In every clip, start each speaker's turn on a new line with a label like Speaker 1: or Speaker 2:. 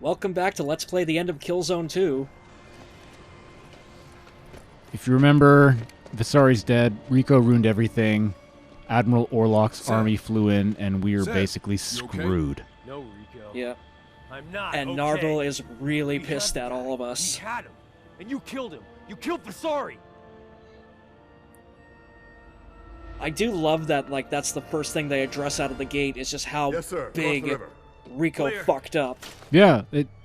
Speaker 1: Welcome back to Let's Play the end of Killzone 2.
Speaker 2: If you remember, Visari's dead, Rico ruined everything, Admiral Orlok's army flew in, and we were basically screwed.
Speaker 3: Okay? No, Rico.
Speaker 1: Yeah.
Speaker 3: I'm not.
Speaker 1: And
Speaker 3: okay.
Speaker 1: Narville is really pissed at all of us.
Speaker 3: We had him, and you killed him. You killed Visari.
Speaker 1: I do love that, like, that's the first thing they address out of the gate, is just how big Rico fucked up.
Speaker 2: Yeah,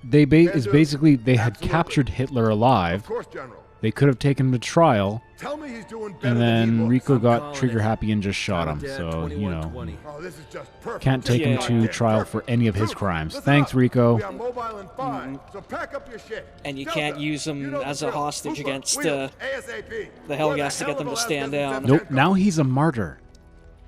Speaker 2: basically they had captured Hitler alive.
Speaker 4: Of course, General.
Speaker 2: They could have taken him to trial,
Speaker 4: Tell me he's doing better
Speaker 2: and
Speaker 4: than he
Speaker 2: then
Speaker 4: looks.
Speaker 2: Rico got trigger happy and just shot him. So, you know,
Speaker 4: Oh, this is just perfect.
Speaker 2: can't take him to trial for any of his crimes. Thanks, Rico.
Speaker 4: We are mobile and fine, so pack up your shit.
Speaker 1: And you
Speaker 4: Delta,
Speaker 1: can't use him
Speaker 4: you know
Speaker 1: as
Speaker 4: the
Speaker 1: a
Speaker 4: drill.
Speaker 1: hostage
Speaker 4: Hooper,
Speaker 1: against
Speaker 4: Wheels,
Speaker 1: the
Speaker 4: ASAP.
Speaker 1: Hellgas to get them to stand down.
Speaker 2: Nope, now he's a martyr.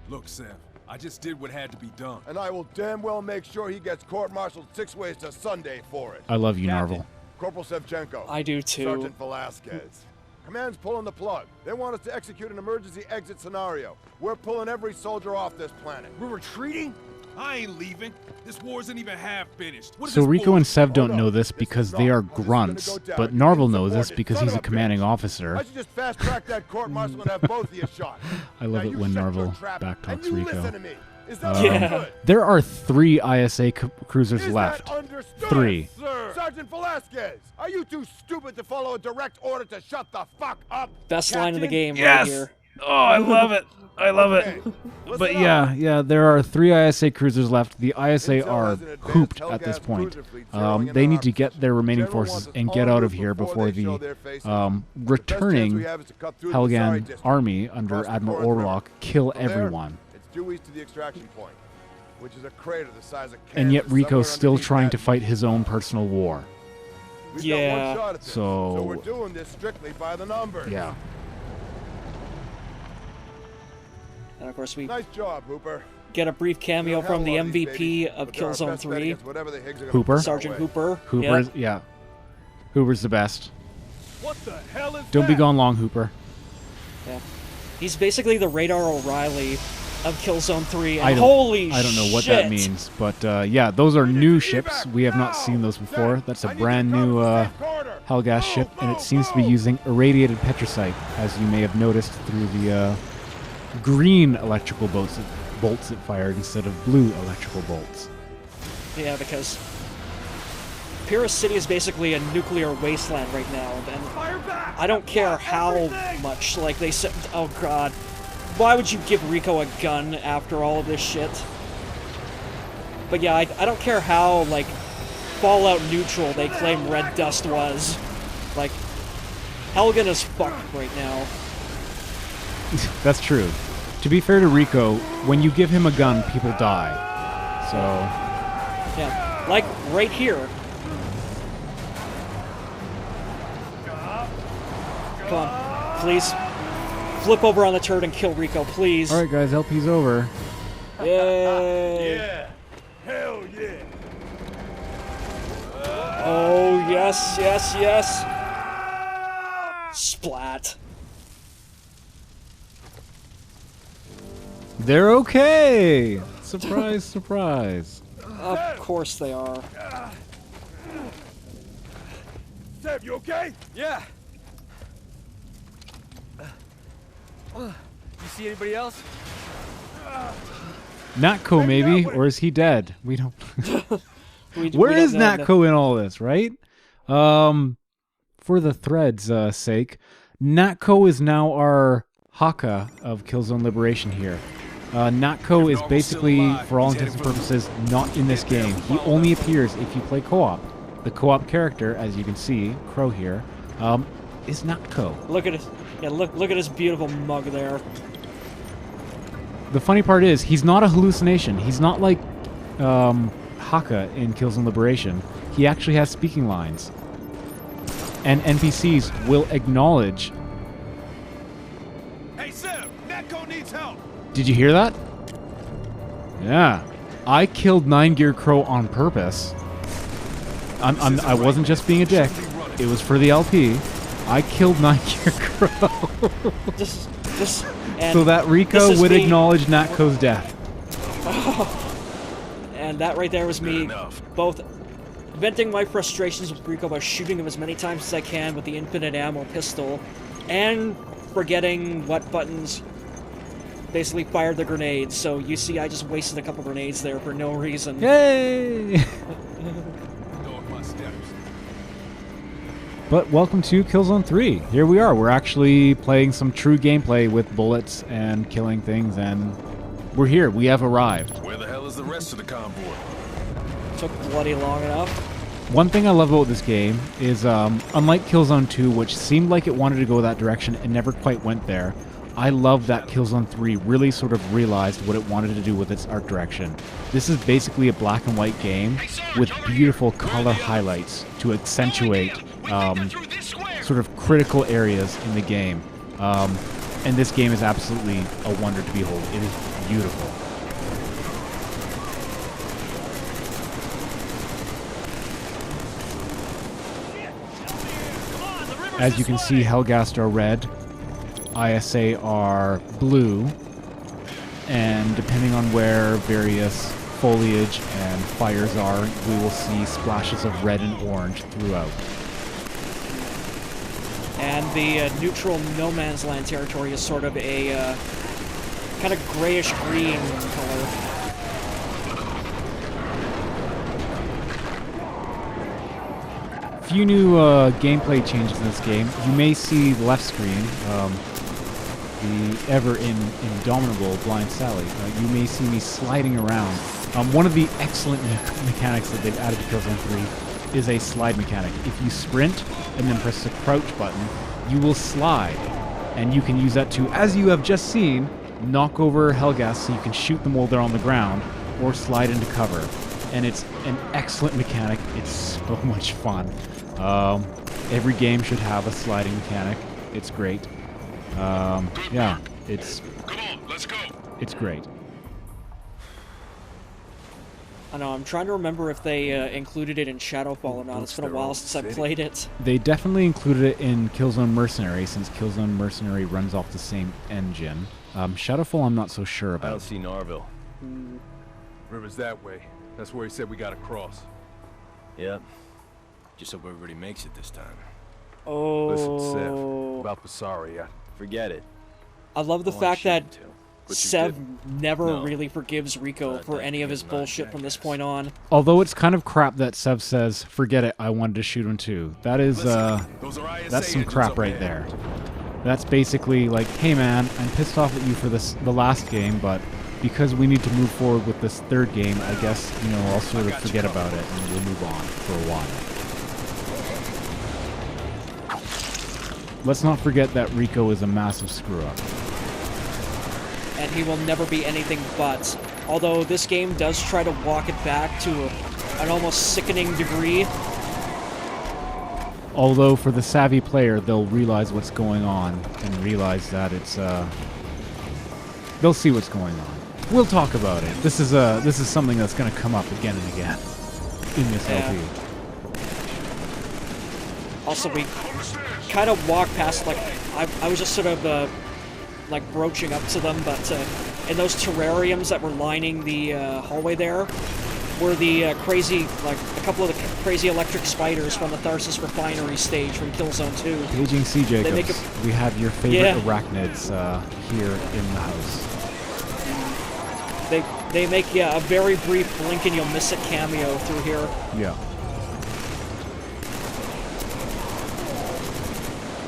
Speaker 5: Look, Sam, I just did what had to be done.
Speaker 4: And I will damn well make sure he gets court-martialed 6 ways to Sunday for it.
Speaker 2: I love you, Narville.
Speaker 4: Corporal Sevchenko.
Speaker 1: I do too.
Speaker 4: Sergeant Velasquez. Command's pulling the plug. They want us to execute an emergency exit scenario. We're pulling every soldier off this planet.
Speaker 5: We're retreating? I ain't leaving. This war isn't even half finished. What is
Speaker 2: So
Speaker 5: this
Speaker 2: Rico
Speaker 5: bull-
Speaker 2: and Sev don't
Speaker 4: Oh,
Speaker 2: know
Speaker 4: no,
Speaker 2: this
Speaker 4: this
Speaker 2: because
Speaker 4: is
Speaker 2: they
Speaker 4: not.
Speaker 2: are
Speaker 4: This is gonna
Speaker 2: grunts,
Speaker 4: go down.
Speaker 2: but
Speaker 4: You
Speaker 2: Narville
Speaker 4: need
Speaker 2: knows this
Speaker 4: subordinates.
Speaker 2: because
Speaker 4: Son
Speaker 2: he's
Speaker 4: of
Speaker 2: a
Speaker 4: a
Speaker 2: commanding
Speaker 4: bitch.
Speaker 2: officer.
Speaker 4: I should just fast-track that court-martial and have both of you shot.
Speaker 2: I love
Speaker 4: Now
Speaker 2: it
Speaker 4: you
Speaker 2: when
Speaker 4: shut your
Speaker 2: Narville
Speaker 4: trap,
Speaker 2: backtalks
Speaker 4: and you
Speaker 2: Rico.
Speaker 4: listen to me. Is that
Speaker 1: Yeah.
Speaker 4: good?
Speaker 2: There are 3 ISA cruisers
Speaker 4: Is
Speaker 2: left.
Speaker 4: that understood?
Speaker 2: 3.
Speaker 4: Sir. Sergeant Velasquez, are you too stupid to follow a direct order to shut the fuck up?
Speaker 1: Best line of the
Speaker 4: Captain?
Speaker 1: game right here.
Speaker 2: Oh, I love it. I love it.
Speaker 4: Okay.
Speaker 2: But
Speaker 4: Listen
Speaker 2: yeah,
Speaker 4: up.
Speaker 2: there are 3 ISA cruisers left. The ISA
Speaker 4: Intel
Speaker 2: are
Speaker 4: has an advanced
Speaker 2: hooped at this
Speaker 4: Hellgas
Speaker 2: point.
Speaker 4: cruiser fleet zeroing in
Speaker 2: They
Speaker 4: on
Speaker 2: need to
Speaker 4: our
Speaker 2: get their remaining
Speaker 4: General wants
Speaker 2: forces
Speaker 4: us
Speaker 2: and
Speaker 4: en
Speaker 2: get out
Speaker 4: route
Speaker 2: of here
Speaker 4: before
Speaker 2: before
Speaker 4: they show
Speaker 2: the
Speaker 4: their faces. The best chance
Speaker 2: returning
Speaker 4: we have is to cut through the Visari
Speaker 2: Hellgan
Speaker 4: district.
Speaker 2: army under
Speaker 4: Across the
Speaker 2: Admiral
Speaker 4: Corinth River.
Speaker 2: Orlok kill
Speaker 4: From there,
Speaker 2: everyone.
Speaker 4: It's due east to the extraction point, which is a crater the size of
Speaker 2: And yet
Speaker 4: Kansas,
Speaker 2: Rico's
Speaker 4: somewhere
Speaker 2: still
Speaker 4: underneath
Speaker 2: trying to
Speaker 4: that.
Speaker 2: fight his own personal war.
Speaker 4: We've
Speaker 1: Yeah.
Speaker 4: got one shot at this,
Speaker 2: So-
Speaker 4: we're doing this strictly by the numbers.
Speaker 2: Yeah.
Speaker 1: And of course we
Speaker 4: Nice job, Hooper.
Speaker 1: get a brief cameo
Speaker 4: You're
Speaker 1: from the
Speaker 4: hell of these,
Speaker 1: MVP
Speaker 4: baby,
Speaker 1: of
Speaker 4: but they're our
Speaker 1: Killzone
Speaker 4: best bet
Speaker 1: 3,
Speaker 4: against whatever the Higgs are gonna
Speaker 2: Hooper?
Speaker 4: put our
Speaker 1: Sergeant
Speaker 4: way.
Speaker 1: Hooper.
Speaker 2: Hooper's,
Speaker 1: Yep.
Speaker 2: yeah. Hooper's the best.
Speaker 5: What the hell is
Speaker 2: Don't be
Speaker 5: that?
Speaker 2: gone long, Hooper.
Speaker 1: Yeah. He's basically the Radar O'Reilly of Killzone 3, and
Speaker 2: I don't know what
Speaker 1: shit.
Speaker 2: that means, but yeah, those are new ships. We have not seen those before. That's a brand new Hellgas ship, and it seems to be using irradiated petricite, as you may have noticed through the green electrical bolts it fired instead of blue electrical bolts.
Speaker 1: Yeah, because Pyrrhus City is basically a nuclear wasteland right now, and I don't care how much, like, they said, oh god, why would you give Rico a gun after all of this shit? But yeah, I don't care how, like, Fallout neutral they claim Red Dust was. Like, Helgen is fucked right now.
Speaker 2: That's true. To be fair to Rico, when you give him a gun, people die. So,
Speaker 1: Yeah, like right here. Come on, please. Flip over on the turret and kill Rico, please.
Speaker 2: alright guys, LP's over.
Speaker 1: Yay!
Speaker 4: Yeah. Hell yeah.
Speaker 1: Oh, yes, yes, yes. Splat.
Speaker 2: They're okay! Surprise, surprise.
Speaker 1: Of course they are.
Speaker 4: Sev, you okay?
Speaker 3: Yeah. You see anybody else?
Speaker 2: Natko maybe, or is he dead? We don't...
Speaker 1: We
Speaker 2: Where
Speaker 1: don't
Speaker 2: is
Speaker 1: know.
Speaker 2: Natko in all this, right? For the thread's sake, Natko is now our Haka of Killzone Liberation here. Natko is basically, for all intents and purposes, not in this game. He only appears if you play co-op. The co-op character, as you can see, Crow here, is Natko.
Speaker 1: Look at it. Yeah, look at his beautiful mug there.
Speaker 2: The funny part is, he's not a hallucination. He's not like Haka in Killzone Liberation. He actually has speaking lines. And NPCs will acknowledge.
Speaker 5: Hey, Sam, Natko needs help.
Speaker 2: Did you hear that? Yeah. I killed 9 Gear Crow on purpose. I wasn't just being a dick. It was for the LP. I killed 9 Gear Crow.
Speaker 1: Just, and
Speaker 2: so that
Speaker 1: this
Speaker 2: Rico
Speaker 1: is
Speaker 2: would
Speaker 1: me-
Speaker 2: acknowledge Natko's death.
Speaker 1: And that right there was me both venting my frustrations with Rico by shooting him as many times as I can with the infinite ammo pistol, and forgetting what buttons basically fired the grenades. So you see, I just wasted a couple grenades there for no reason.
Speaker 2: Yay!
Speaker 5: Going my steps.
Speaker 2: But welcome to Killzone 3. Here we are. We're actually playing some true gameplay with bullets and killing things, and we're here. We have arrived.
Speaker 5: Where the hell is the rest of the convoy?
Speaker 1: Took bloody long enough.
Speaker 2: One thing I love about this game is, unlike Killzone 2, which seemed like it wanted to go that direction and never quite went there, I love that Killzone 3 really sort of realized what it wanted to do with its art direction. This is basically a black and white game with beautiful color highlights to accentuate sort of critical areas in the game. And this game is absolutely a wonder to behold. It is beautiful. As you can see, Helghast are red, ISA are blue, and depending on where various foliage and fires are, we will see splashes of red and orange throughout.
Speaker 1: And the neutral no man's land territory is sort of a kind of grayish green color.
Speaker 2: Few new gameplay changes in this game. You may see the left screen, the ever indomitable Blind Sally. You may see me sliding around. One of the excellent mechanics that they've added to Killzone 3 is a slide mechanic. If you sprint and then press the crouch button, you will slide. And you can use that to, as you have just seen, knock over Helghast so you can shoot them while they're on the ground, or slide into cover. And it's an excellent mechanic. It's so much fun. Every game should have a sliding mechanic. It's great. Yeah, it's...
Speaker 5: Come on, let's go.
Speaker 2: It's great.
Speaker 1: I know, I'm trying to remember if they included it in Shadowfall or not. It's been a while since I played it.
Speaker 2: They definitely included it in Killzone Mercenary, since Killzone Mercenary runs off the same engine. Shadowfall I'm not so sure
Speaker 3: I don't
Speaker 2: about.
Speaker 3: see Narville.
Speaker 4: River's that way. That's where he said we gotta cross.
Speaker 3: Yep. Just hope everybody makes it this time.
Speaker 1: Oh.
Speaker 4: Listen, Sev, about Visari,
Speaker 3: Forget it.
Speaker 1: I love the
Speaker 3: I wanna
Speaker 1: fact
Speaker 3: shoot
Speaker 1: that
Speaker 3: him too.
Speaker 4: But you
Speaker 1: Sev
Speaker 4: didn't.
Speaker 1: never
Speaker 3: No.
Speaker 1: really forgives Rico
Speaker 3: But
Speaker 1: for
Speaker 3: that
Speaker 1: any of his
Speaker 3: is not
Speaker 1: bullshit from this
Speaker 3: jackass.
Speaker 1: point on.
Speaker 2: Although it's kind of crap that Sev says, forget it, I wanted to shoot him too. That is,
Speaker 5: Those are ISA
Speaker 2: that's some
Speaker 5: engines
Speaker 2: crap
Speaker 5: up
Speaker 2: right
Speaker 5: ahead.
Speaker 2: there. That's basically like, hey man, I'm pissed off at you for the last game, but because we need to move forward with this third game, I guess, you know, I'll sort of forget about it and we'll move on for a while. Let's not forget that Rico is a massive screw-up.
Speaker 1: And he will never be anything but. Although this game does try to walk it back to an almost sickening degree.
Speaker 2: Although for the savvy player, they'll realize what's going on and realize that it's they'll see what's going on. We'll talk about it. This is something that's going to come up again and again in this
Speaker 1: Yeah.
Speaker 2: LP.
Speaker 1: Also, we kind of walked past, like, I was just sort of, like, broaching up to them, but in those terrariums that were lining the hallway there were the crazy, like, a couple of the crazy electric spiders from the Tharsis Refinery stage from Killzone 2.
Speaker 2: Paging C. Jacobs,
Speaker 1: make
Speaker 2: we have your favorite
Speaker 1: Yeah.
Speaker 2: arachnids here in the house.
Speaker 1: They make, yeah, a very brief blink and you'll miss it cameo through here.
Speaker 2: Yeah.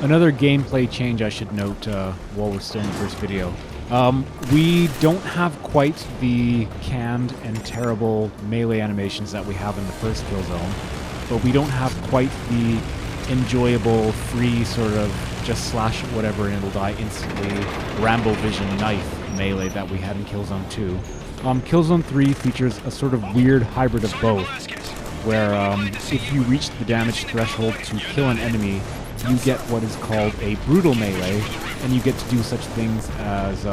Speaker 2: Another gameplay change I should note while we're still in the first video. We don't have quite the canned and terrible melee animations that we have in the first Killzone, but we don't have quite the enjoyable, free sort of just slash it whatever and it'll die instantly Rambo Vision knife melee that we had in Killzone 2. Killzone 3 features a sort of weird hybrid of both, where if you reach the damage threshold to kill an enemy, you get what is called a brutal melee, and you get to do such things as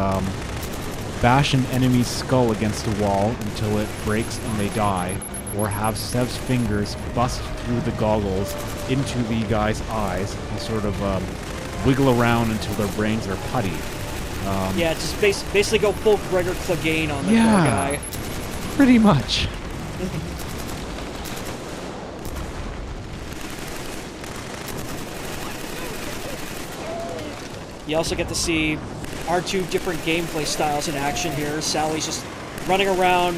Speaker 2: bash an enemy's skull against a wall until it breaks and they die, or have Sev's fingers bust through the goggles into the guy's eyes and sort of wiggle around until their brains are putty.
Speaker 1: Yeah, just basically go full Gregor Clegane on the poor
Speaker 2: Yeah.
Speaker 1: guy.
Speaker 2: Pretty much.
Speaker 1: You also get to see our two different gameplay styles in action here. Sally's just running around,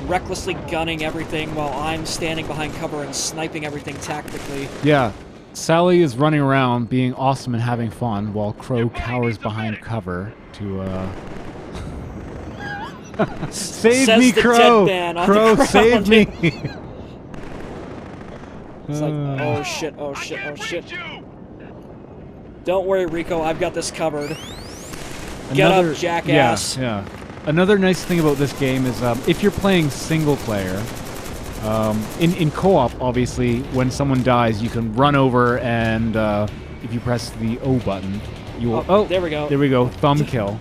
Speaker 1: recklessly gunning everything, while I'm standing behind cover and sniping everything tactically.
Speaker 2: Yeah. Sally is running around being awesome and having fun, while Crow cowers behind cover to, Save
Speaker 1: Says
Speaker 2: me,
Speaker 1: the
Speaker 2: Crow!
Speaker 1: dead man on
Speaker 2: Crow,
Speaker 1: the
Speaker 2: save
Speaker 1: ground.
Speaker 2: me!
Speaker 1: It's like, oh shit, oh shit, oh shit. Don't worry, Rico, I've got this covered. Get up, jackass.
Speaker 2: Yeah. Another nice thing about this game is if you're playing single player, in co-op, obviously, when someone dies, you can run over and if you press the O button, you will...
Speaker 1: Oh, there we go.
Speaker 2: There we go, thumb kill.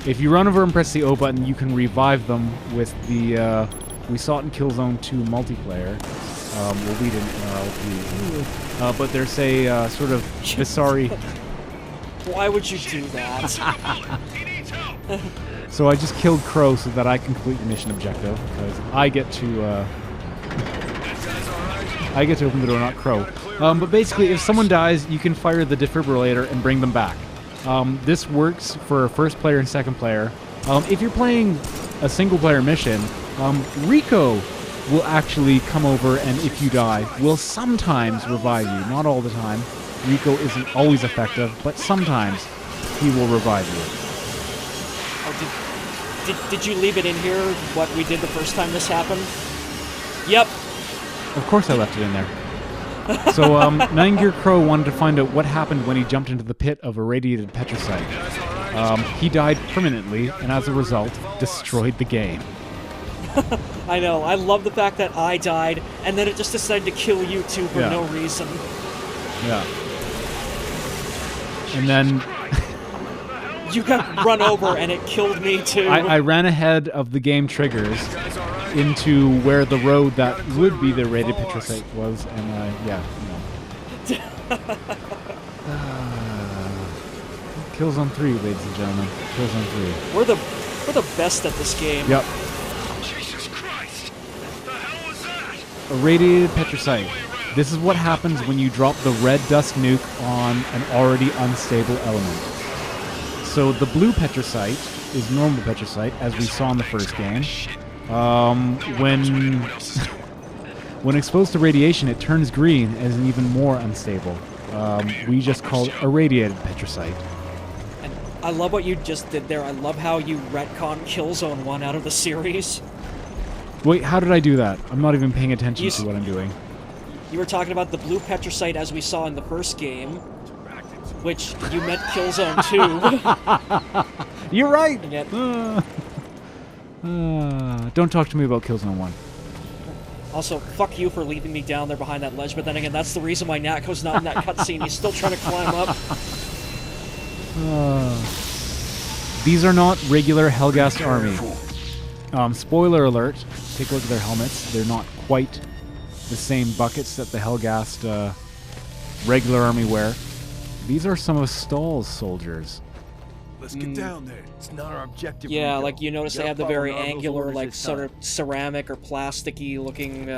Speaker 2: If you run over and press the O button, you can revive them with the... we saw it in Killzone 2 multiplayer. Well, we didn't, but there's a sort of Visari...
Speaker 1: Why would you do that?
Speaker 2: So I just killed Crow so that I can complete the mission objective, because I get to open the door, not Crow. But basically, if someone dies, you can fire the defibrillator and bring them back. This works for first player and second player. If you're playing a single player mission, Rico will actually come over and if you die, will sometimes revive you. Not all the time. Rico isn't always effective, but sometimes he will revive you.
Speaker 1: Oh, did you leave it in here, what we did the first time this happened? Yep.
Speaker 2: Of course I left it in there. So, Nine Gear Crow wanted to find out what happened when he jumped into the pit of irradiated petricite. He died permanently, and as a result, destroyed the game.
Speaker 1: I know, I love the fact that I died, and then it just decided to kill you two for no reason.
Speaker 2: Yeah. And then...
Speaker 1: You got run over, and it killed me too.
Speaker 2: I ran ahead of the game triggers into where the road that would be the irradiated petricite was, and Killzone 3, ladies and gentlemen. Killzone 3.
Speaker 1: We're the best at this game.
Speaker 2: Yep.
Speaker 5: Jesus Christ! The hell was that?
Speaker 2: Irradiated petricite. This is what happens when you drop the red dust nuke on an already unstable element. So the blue petricite is normal petricite, as we saw in the first game. When exposed to radiation, it turns green and is even more unstable. We just call it irradiated petricite.
Speaker 1: And I love what you just did there. I love how you retconned Killzone 1 out of the series.
Speaker 2: Wait, how did I do that? I'm not even paying attention to what I'm doing.
Speaker 1: You were talking about the blue petricite as we saw in the first game, which you meant Killzone 2.
Speaker 2: You're right!
Speaker 1: And yet,
Speaker 2: don't talk to me about Killzone 1.
Speaker 1: also, fuck you for leaving me down there behind that ledge, but then again, that's the reason why Natko's not in that cutscene. He's still trying to climb up.
Speaker 2: These are not regular Helghast army. Spoiler alert, take a look at their helmets. They're not quite the same buckets that the Helghast regular army wear. These are some of Stahl's soldiers.
Speaker 5: Let's get down there. It's not our objective.
Speaker 1: Yeah,
Speaker 5: Rico.
Speaker 1: like you notice
Speaker 5: You
Speaker 1: they
Speaker 5: gotta
Speaker 1: have the
Speaker 5: follow
Speaker 1: very
Speaker 5: Narville's
Speaker 1: angular,
Speaker 5: orders
Speaker 1: like
Speaker 5: this
Speaker 1: sort
Speaker 5: time.
Speaker 1: of ceramic or plasticky looking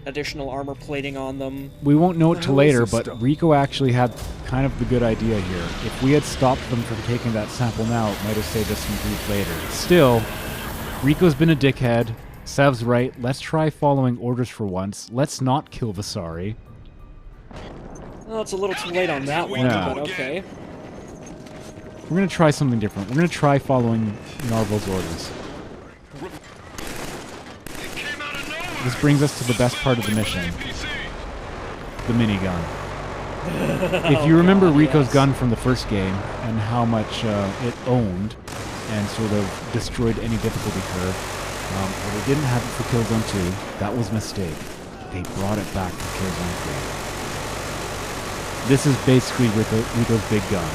Speaker 1: additional armor plating on them.
Speaker 2: We won't know it till
Speaker 5: hell is
Speaker 2: later,
Speaker 5: this
Speaker 2: but
Speaker 5: stuff?
Speaker 2: Rico actually had kind of the good idea here. If we had stopped them from taking that sample now, it might have saved us some grief later. Still, Rico's been a dickhead. Sev's right. Let's try following orders for once. Let's not kill Visari.
Speaker 1: Well, it's a little too late on that one,
Speaker 2: Yeah.
Speaker 1: but okay.
Speaker 2: We're going to try something different. We're going to try following Narville's orders. This brings us to the best part of the mission. The minigun. If you remember Rico's gun from the first game and how much it owned and sort of destroyed any difficulty curve, well, they didn't have it for Killzone 2. That was a mistake. They brought it back for Killzone 3. This is basically Rico's big gun.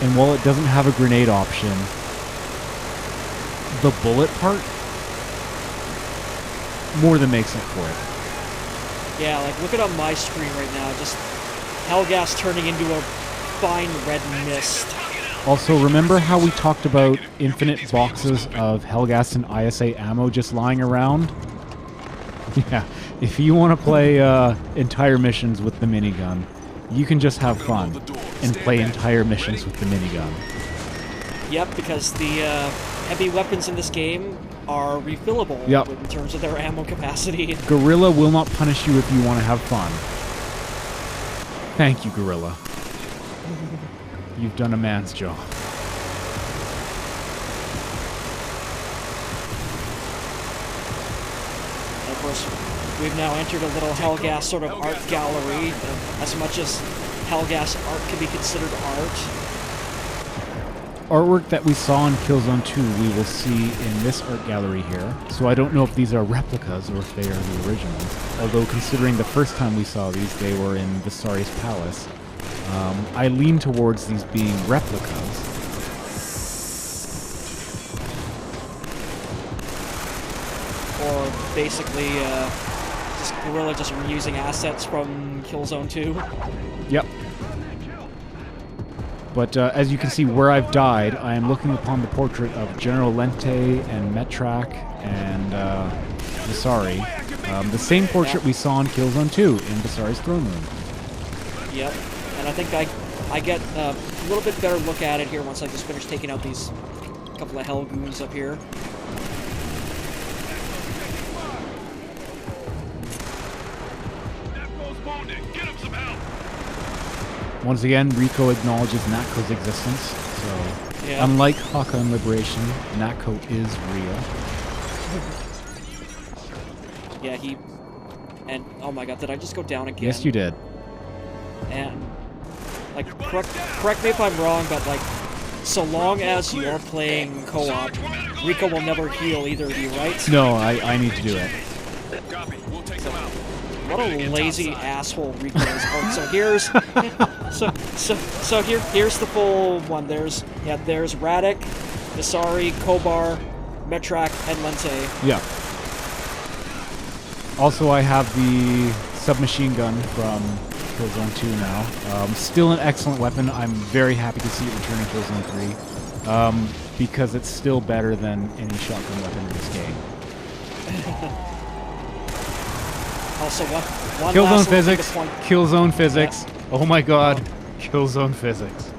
Speaker 2: And while it doesn't have a grenade option, the bullet part more than makes up for it.
Speaker 1: Yeah, like look at on my screen right now, just Helghast turning into a fine red mist.
Speaker 2: Also, remember how we talked about infinite boxes of Helghast and ISA ammo just lying around? Yeah, if you want to play entire missions with the minigun, you can just have fun and play entire missions with the minigun.
Speaker 1: Yep, because the heavy weapons in this game are refillable
Speaker 2: Yep.
Speaker 1: in terms of their ammo capacity.
Speaker 2: Gorilla will not punish you if you want to have fun. Thank you, Gorilla. You've done a man's job.
Speaker 1: And of course, we've now entered a little Hellgas sort of art gallery. As much as Hellgas art can be considered art.
Speaker 2: Artwork that we saw in Killzone 2 we will see in this art gallery here. So I don't know if these are replicas or if they are the originals. Although considering the first time we saw these, they were in Visari's palace. I lean towards these being replicas.
Speaker 1: Or basically, just Guerrilla just reusing assets from Killzone 2.
Speaker 2: Yep. But as you can see, where I've died, I am looking upon the portrait of General Lente and Metrak and Visari. The same portrait we saw in Killzone 2 in Visari's throne room.
Speaker 1: Yep. And I think I get a little bit better look at it here once I just finish taking out these couple of hell goons up here.
Speaker 2: Once again, Rico acknowledges Natko's existence. So,
Speaker 1: Yeah.
Speaker 2: unlike Haka in Liberation, Natko is real.
Speaker 1: Yeah, and oh my god, did I just go down again?
Speaker 2: Yes, you did.
Speaker 1: And like, correct me if I'm wrong, but like, so long as you're playing co-op, Rico will never heal either of you, right?
Speaker 2: No, I need to do it.
Speaker 1: What a lazy asshole Rico is. Oh, so here's here's the full one. There's Radek, Visari, Kobar, Metrak, and Lente.
Speaker 2: Yeah. Also, I have the submachine gun from Killzone 2 now. Still an excellent weapon. I'm very happy to see it return in Killzone 3 because it's still better than any shotgun weapon in this game.
Speaker 1: Also, one
Speaker 2: Killzone
Speaker 1: last little
Speaker 2: physics.
Speaker 1: thing to point-
Speaker 2: Killzone physics.
Speaker 1: Yeah.
Speaker 2: Oh my god. Killzone physics.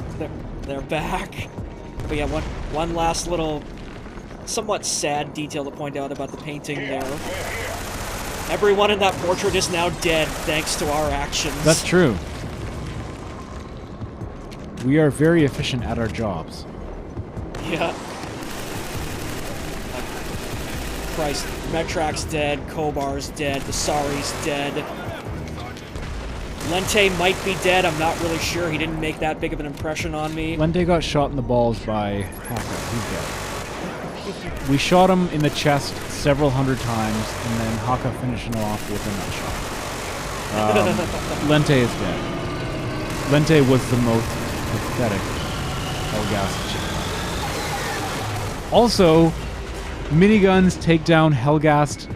Speaker 1: They're back. But yeah, one last little, somewhat sad detail to point out about the painting there. Everyone in that portrait is now dead thanks to our actions.
Speaker 2: That's true. We are very efficient at our jobs.
Speaker 1: Yeah. Christ, Metrak's dead, Kobar's dead, Visari's dead. Lente might be dead, I'm not really sure. He didn't make that big of an impression on me.
Speaker 2: Lente got shot in the balls by Haka. He's dead. We shot him in the chest several hundred times, and then Haka finished him off with a nut shot. Lente is dead. Lente was the most pathetic Hellgas. Also, miniguns take down Hellgast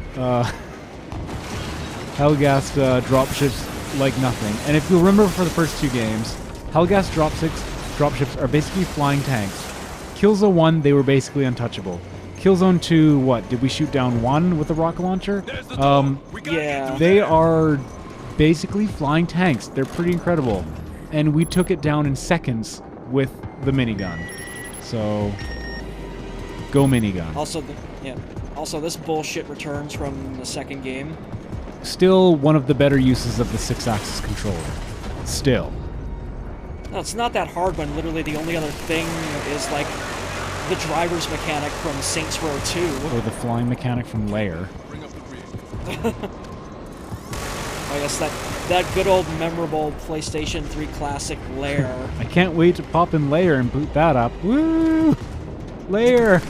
Speaker 2: dropships like nothing. And if you remember for the first two games, Hellgast dropships are basically flying tanks. Killzone 1, they were basically untouchable. Killzone 2, what? Did we shoot down one with a rocket launcher?
Speaker 1: Yeah.
Speaker 2: They are basically flying tanks. They're pretty incredible. And we took it down in seconds with the minigun. So, go minigun.
Speaker 1: Also, this bullshit returns from the second game.
Speaker 2: Still one of the better uses of the 6-axis controller. Still.
Speaker 1: No, it's not that hard when literally the only other thing is like the driver's mechanic from Saints Row 2.
Speaker 2: Or the flying mechanic from Lair.
Speaker 1: I guess that good old memorable PlayStation 3 classic Lair.
Speaker 2: I can't wait to pop in Lair and boot that up. Woo! Lair!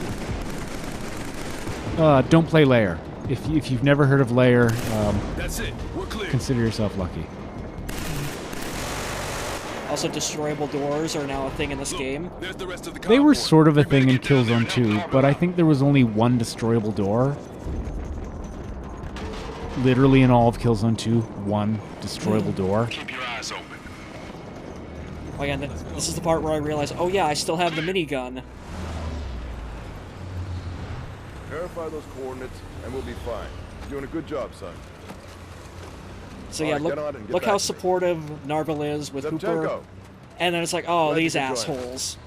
Speaker 2: Don't play Lair. If you've never heard of Lair,
Speaker 5: That's it. We're clear.
Speaker 2: consider yourself lucky.
Speaker 1: Also, destroyable doors are now a thing in this game.
Speaker 5: There's the rest of the
Speaker 2: They were
Speaker 5: convoy.
Speaker 2: sort of a
Speaker 5: We better
Speaker 2: thing in
Speaker 5: get down there
Speaker 2: Killzone
Speaker 5: and
Speaker 2: 2,
Speaker 5: help
Speaker 2: but
Speaker 5: out.
Speaker 2: I think there was only one destroyable door. Literally in all of Killzone 2, one destroyable door.
Speaker 5: Keep your eyes open.
Speaker 1: Oh yeah, this is the part where I realize, oh yeah, I still have the minigun.
Speaker 4: Verify those coordinates, and we'll be fine. You're doing a good job, son.
Speaker 1: So yeah,
Speaker 4: All right, get on it and get
Speaker 1: look
Speaker 4: back
Speaker 1: how
Speaker 4: to me.
Speaker 1: supportive Narville is with Hooper.
Speaker 4: Zemchenko,
Speaker 1: And then it's like, oh,
Speaker 4: Glad you
Speaker 1: these
Speaker 4: could join.
Speaker 1: assholes.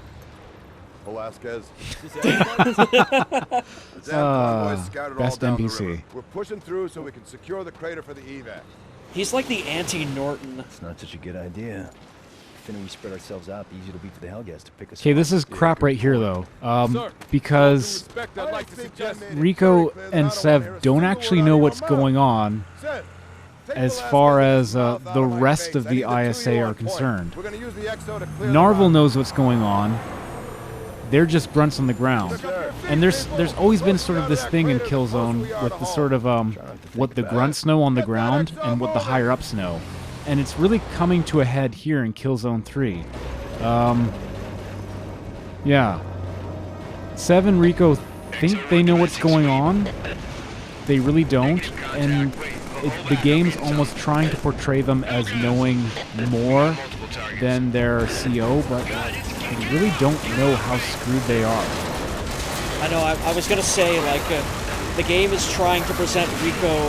Speaker 4: Velasquez. The damn convoy's scattered all
Speaker 2: best
Speaker 4: down the
Speaker 2: NPC.
Speaker 4: river. We're pushing through so we can secure the crater for the evac.
Speaker 1: He's like the anti-Norton.
Speaker 3: It's not such a good idea. The thinner we spread ourselves out, the easier it'll be for the Hellgas to pick us
Speaker 2: Okay,
Speaker 3: off.
Speaker 2: this is crap right here, though.
Speaker 5: Sir,
Speaker 2: Because
Speaker 5: with respect, I'd like to suggest
Speaker 2: Rico and Sev don't actually know what's going on as far as the rest of the ISA are concerned. Narville knows what's going on. They're just grunts on the ground. And there's always been sort of this thing in Killzone with the sort of what the grunts know on the ground and what the higher ups know. And it's really coming to a head here in Killzone 3. Yeah. Sev and Rico think they know what's going on. They really don't. And the game's almost trying to portray them as knowing more than their CO, but they really don't know how screwed they are.
Speaker 1: I know, I was gonna say, like, the game is trying to present Rico,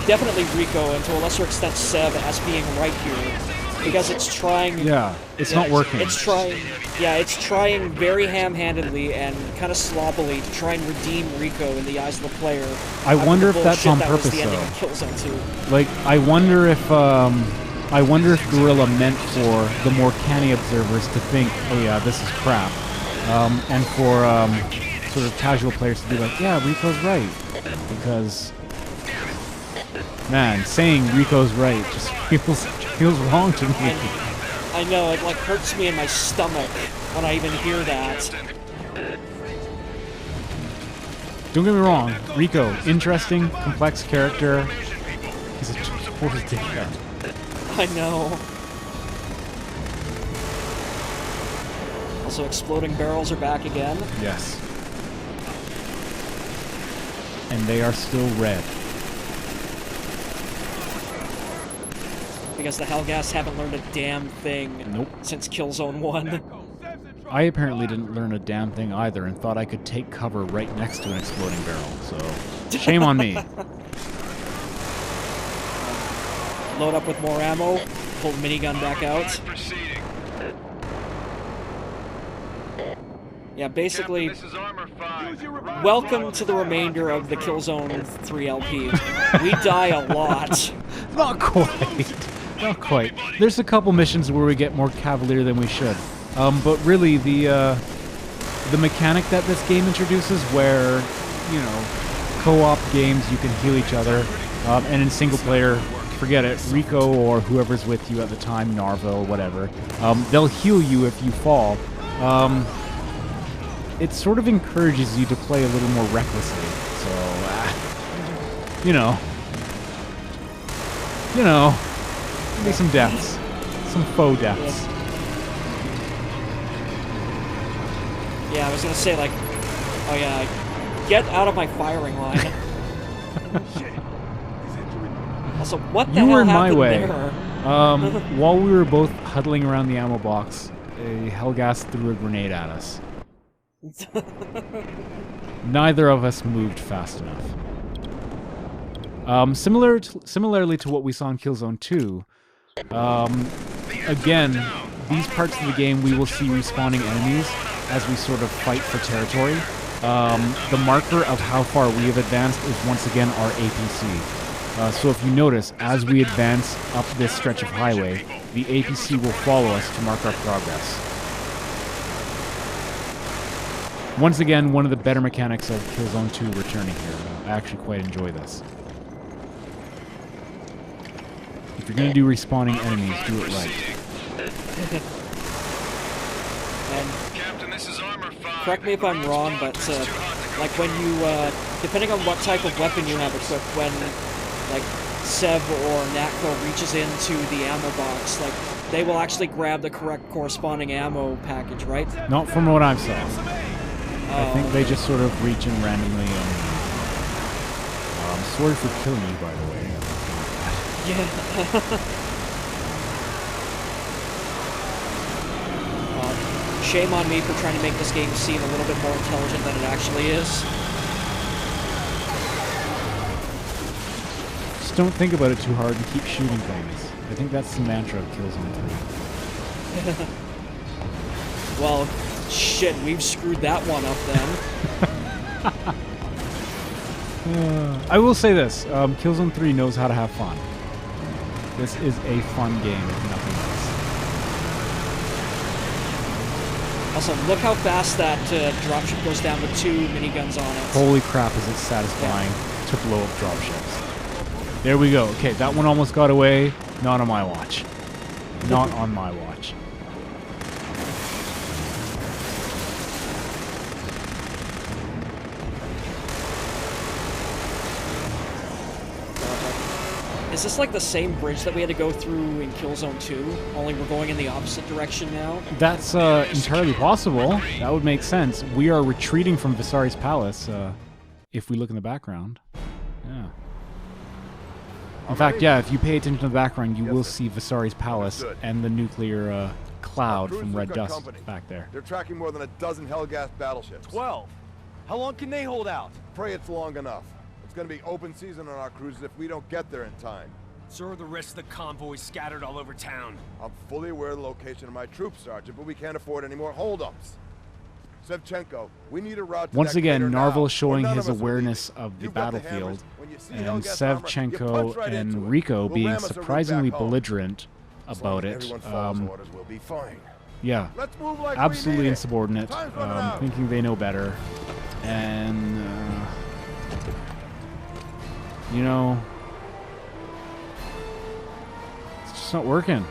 Speaker 1: definitely Rico, and to a lesser extent Sev, as being right here. Because it's trying...
Speaker 2: Yeah, it's not working.
Speaker 1: It's trying very ham-handedly and kind of sloppily to try and redeem Rico in the eyes of the player.
Speaker 2: I wonder if that's on
Speaker 1: that was
Speaker 2: purpose,
Speaker 1: the ending
Speaker 2: though.
Speaker 1: of Killzone 2.
Speaker 2: Like, I wonder if Guerrilla meant for the more canny observers to think, oh yeah, this is crap. And for sort of casual players to be like, yeah, Rico's right. Because, man, saying Rico's right just feels wrong to me.
Speaker 1: I know, it like hurts me in my stomach when I even hear that.
Speaker 2: Don't get me wrong, Rico, interesting, complex character. He's a total dickhead.
Speaker 1: I know. Also, exploding barrels are back again.
Speaker 2: Yes. And they are still red.
Speaker 1: Because the Hellgas haven't learned a damn thing
Speaker 2: Nope.
Speaker 1: since Killzone 1.
Speaker 2: I apparently didn't learn a damn thing either and thought I could take cover right next to an exploding barrel, so shame on me.
Speaker 1: Load up with more ammo, pull the minigun back out. Yeah, basically, welcome to the remainder of the Killzone 3 LP. We die a lot.
Speaker 2: Not quite. Not quite. There's a couple missions where we get more cavalier than we should. But really, the mechanic that this game introduces where, you know, co-op games, you can heal each other, and in single player, forget it, Rico or whoever's with you at the time, Narville, whatever, they'll heal you if you fall. It sort of encourages you to play a little more recklessly, so, you know, maybe some deaths, some faux deaths.
Speaker 1: Yeah, I was gonna say, like, oh yeah, get out of my firing line. Also, what the hell
Speaker 2: You were in my
Speaker 1: happened
Speaker 2: way.
Speaker 1: there?
Speaker 2: While we were both huddling around the ammo box, a Hellgas threw a grenade at us. Neither of us moved fast enough. Similarly to what we saw in Killzone 2, again, these parts of the game we will see respawning enemies as we sort of fight for territory. The marker of how far we have advanced is once again our APC. So if you notice, as we advance up this stretch of highway, the APC will follow us to mark our progress. Once again, one of the better mechanics of Killzone 2 returning here. I actually quite enjoy this. If you're going to do respawning enemies, do it right.
Speaker 1: And correct me if I'm wrong, but like when you, depending on what type of weapon you have equipped, when like Sev or Natko reaches into the ammo box, like they will actually grab the correct corresponding ammo package, right?
Speaker 2: Not from what I've saw. I think they just sort of reach in randomly. Sorry for killing you, by the way.
Speaker 1: Yeah. Shame on me for trying to make this game seem a little bit more intelligent than it actually is.
Speaker 2: Just don't think about it too hard and keep shooting things. I think that's the mantra of Killzone 3.
Speaker 1: Well, shit, we've screwed that one up then.
Speaker 2: I will say this, Killzone 3 knows how to have fun. This is a fun game, if nothing else.
Speaker 1: Also, look how fast that dropship goes down with 2 miniguns on it.
Speaker 2: Holy crap, is it satisfying to blow up dropships. There we go. Okay, that one almost got away. Not on my watch. Not on my watch.
Speaker 1: Is this like the same bridge that we had to go through in Killzone 2? Only we're going in the opposite direction now?
Speaker 2: That's entirely possible. That would make sense. We are retreating from Visari's palace, if we look in the background. Yeah. In fact, yeah, if you pay attention to the background, you will see Visari's palace and the nuclear cloud from red dust back there.
Speaker 4: They're tracking more than a dozen Hellgas battleships.
Speaker 3: 12. How long can they hold out?
Speaker 4: Pray it's long enough. It's gonna be open season on our cruises if we don't get there in time.
Speaker 6: So are the rest of the convoys scattered all over town.
Speaker 4: I'm fully aware of the location of my troops, Sergeant, but we can't afford any more holdups. Sevchenko, we need a route to
Speaker 2: Once
Speaker 4: that
Speaker 2: again,
Speaker 4: crater
Speaker 2: Narville
Speaker 4: now,
Speaker 2: showing
Speaker 4: or none
Speaker 2: his
Speaker 4: of us will
Speaker 2: awareness
Speaker 4: leave.
Speaker 2: of the
Speaker 4: You've got
Speaker 2: battlefield,
Speaker 4: hammers. When you see
Speaker 2: and
Speaker 4: Hellgas armor, you
Speaker 2: Sevchenko
Speaker 4: punch right
Speaker 2: and
Speaker 4: into it.
Speaker 2: Rico
Speaker 4: We'll
Speaker 2: being
Speaker 4: ram us a route
Speaker 2: surprisingly
Speaker 4: back home.
Speaker 2: belligerent
Speaker 4: As long
Speaker 2: about
Speaker 4: as
Speaker 2: it.
Speaker 4: everyone follows orders, we'll be fine.
Speaker 2: Yeah,
Speaker 4: Let's move like
Speaker 2: absolutely
Speaker 4: we need it.
Speaker 2: insubordinate,
Speaker 4: Time's running out.
Speaker 2: thinking they know better, and you know, it's just not working.